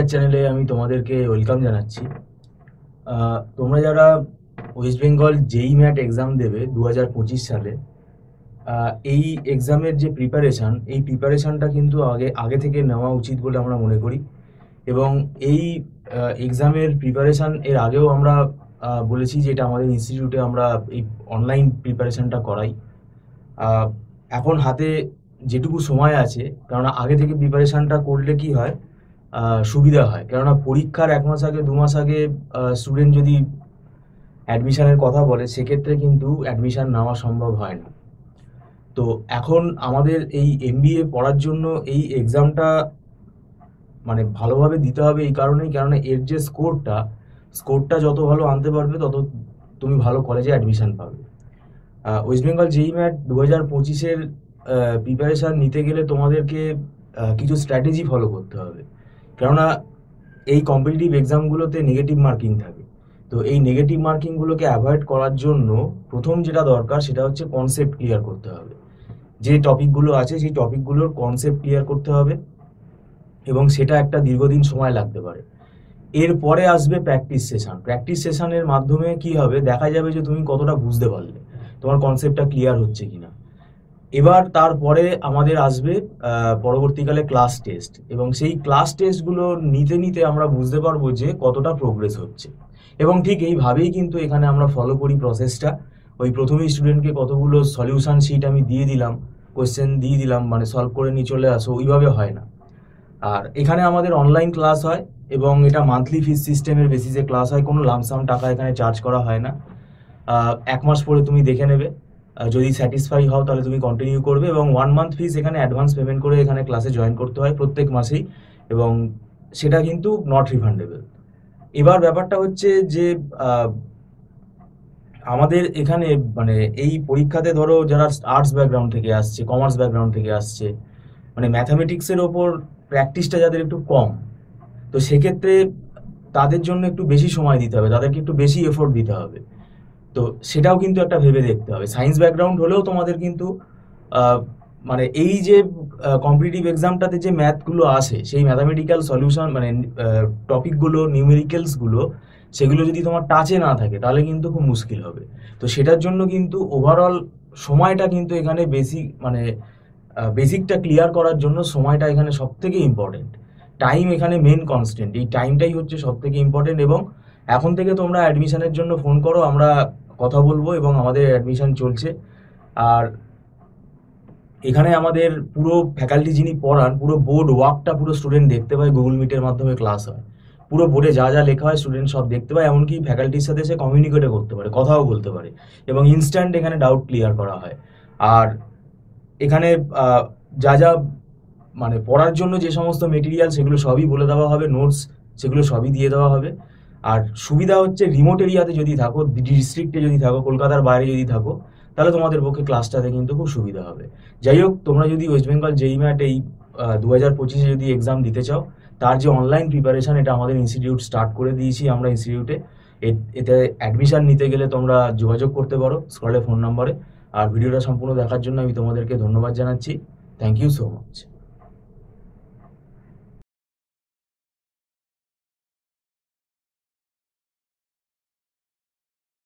Career চ্যানেলে আমি তোমাদেরকে ওয়েলকাম জানাচ্ছি। তোমরা যারা ওয়েস্ট বেঙ্গল জেই ম্যাট এক্সাম দেবে 2025 সালে, এই এক্সামের যে প্রিপারেশান, এই প্রিপারেশানটা কিন্তু আগে থেকে নেওয়া উচিত বলে আমরা মনে করি। এবং এই এক্সামের প্রিপারেশান এর আগেও আমরা বলেছি যে এটা আমাদের ইনস্টিটিউটে আমরা এই অনলাইন প্রিপারেশানটা করাই। এখন হাতে যেটুকু সময় আছে, কেননা আগে থেকে প্রিপারেশানটা করলে কি হয়, সুবিধা হয়। কেননা পরীক্ষার 1 মাস আগে 2 মাস আগে স্টুডেন্ট যদি অ্যাডমিশনের কথা বলে, সেক্ষেত্রে কিন্তু অ্যাডমিশন নেওয়া সম্ভব হয় না। তো এখন আমাদের এই এমবিএ পড়ার জন্য এই এক্সামটা মানে ভালোভাবে দিতে হবে এই কারণেই, কেননা এর যে স্কোরটা যত ভালো আনতে পারবে তত তুমি ভালো কলেজে অ্যাডমিশন পাবে। ওয়েস্ট বেঙ্গল জেই ম্যাট 2025-এর প্রিপারেশান নিতে গেলে তোমাদেরকে কিছু স্ট্র্যাটেজি ফলো করতে হবে। কেননা এই কম্পিটিটিভ এক্সামগুলোতে নেগেটিভ মার্কিং থাকে। তো এই নেগেটিভ মার্কিংগুলোকে অ্যাভয়েড করার জন্য প্রথম যেটা দরকার সেটা হচ্ছে কনসেপ্ট ক্লিয়ার করতে হবে। যে টপিকগুলো আছে সেই টপিকগুলোর কনসেপ্ট ক্লিয়ার করতে হবে, এবং সেটা একটা দীর্ঘদিন সময় লাগতে পারে। এরপরে আসবে প্র্যাকটিস সেশনের মাধ্যমে কি হবে, দেখা যাবে যে তুমি কতটা বুঝতে পারলে, তোমার কনসেপ্টটা ক্লিয়ার হচ্ছে কিনা। এবার তারপরে আমাদের আসবে পরবর্তীকালে ক্লাস টেস্ট, এবং সেই ক্লাস টেস্টগুলো নিতে নিতে আমরা বুঝতে পারবো যে কতটা প্রোগ্রেস হচ্ছে। এবং ঠিক এইভাবেই কিন্তু এখানে আমরা ফলো করি প্রসেসটা। ওই প্রথমেই স্টুডেন্টকে কতগুলো সলিউশন শিট আমি দিয়ে দিলাম, কোয়েশ্চেন দিয়ে দিলাম, মানে সলভ করে নিয়ে চলে আসো, ওইভাবে হয় না। আর এখানে আমাদের অনলাইন ক্লাস হয়, এবং এটা মান্থলি ফিস সিস্টেমের বেসিসে ক্লাস হয়। কোনো লামসাম টাকা এখানে চার্জ করা হয় না। 1 মাস পরে তুমি দেখে নেবে, যদি স্যাটিসফাই হও তাহলে তুমি কন্টিনিউ করবে। এবং 1 মান্থ ফিস এখানে অ্যাডভান্স পেমেন্ট করে এখানে ক্লাসে জয়েন করতে হয় প্রত্যেক মাসেই, এবং সেটা কিন্তু নট রিফান্ডেবল। এবার ব্যাপারটা হচ্ছে যে আমাদের এখানে মানে এই পরীক্ষাতে ধরো যারা আর্টস ব্যাকগ্রাউন্ড থেকে আসছে, কমার্স ব্যাকগ্রাউন্ড থেকে আসছে, মানে ম্যাথামেটিক্সের ওপর প্র্যাকটিসটা যাদের একটু কম, তো সেক্ষেত্রে তাদের জন্য একটু বেশি সময় দিতে হবে, তাদেরকে একটু বেশি এফোর্ট দিতে হবে। তো সেটাও কিন্তু একটা ভেবে দেখতে হবে। সায়েন্স ব্যাকগ্রাউন্ড হলেও তোমাদের কিন্তু মানে এই যে কম্পিটিটিভ এক্সামটাতে যে ম্যাথগুলো আসে, সেই ম্যাথামেটিক্যাল সলিউশন মানে টপিকগুলো, নিউমেরিক্যালসগুলো, সেগুলো যদি তোমার টাচে না থাকে তাহলে কিন্তু খুব মুশকিল হবে। তো সেটার জন্য কিন্তু ওভারঅল সময়টা কিন্তু এখানে বেসিকটা ক্লিয়ার করার জন্য সময়টা এখানে সব থেকে ইম্পর্টেন্ট। টাইম এখানে মেন কনস্ট্যান্ট, এই টাইমটাই হচ্ছে সব থেকে ইম্পর্টেন্ট। এবং এখন থেকে তোমরা অ্যাডমিশনের জন্য ফোন করো, আমরা কথা বলবো, এবং আমাদের অ্যাডমিশন চলছে। আর এখানে আমাদের পুরো ফ্যাকাল্টি যিনি পড়ান, পুরো বোর্ড ওয়ার্কটা পুরো স্টুডেন্ট দেখতে পায়, গুগল মিটের মাধ্যমে ক্লাস হয়, পুরো বোর্ডে যা যা লেখা হয় স্টুডেন্ট সব দেখতে পায়। এমনকি ফ্যাকাল্টির সাথে সে কমিউনিকেটও করতে পারে, কথাও বলতে পারে, এবং ইনস্ট্যান্ট এখানে ডাউট ক্লিয়ার করা হয়। আর এখানে যা যা মানে পড়ার জন্য যে সমস্ত মেটেরিয়াল, সেগুলো সবই বলে দেওয়া হবে, নোটস সেগুলো সবই দিয়ে দেওয়া হবে। আর সুবিধা হচ্ছে রিমোট এরিয়াতে যদি থাকো, ডিস্ট্রিক্টে যদি থাকো, কলকাতার বাইরে যদি থাকো, তাহলে তোমাদের পক্ষে ক্লাসটাতে কিন্তু খুব সুবিধা হবে। যাই হোক, তোমরা যদি ওয়েস্ট বেঙ্গল জেই ম্যাট এই 2025-এ যদি এক্সাম দিতে চাও, তার যে অনলাইন প্রিপারেশন, এটা আমাদের ইনস্টিটিউট স্টার্ট করে দিয়েছি আমরা ইনস্টিটিউটে। এতে অ্যাডমিশন নিতে গেলে তোমরা যোগাযোগ করতে পারো স্ক্রলে ফোন নাম্বারে। আর ভিডিওটা সম্পূর্ণ দেখার জন্য আমি তোমাদেরকে ধন্যবাদ জানাচ্ছি। Thank you so much.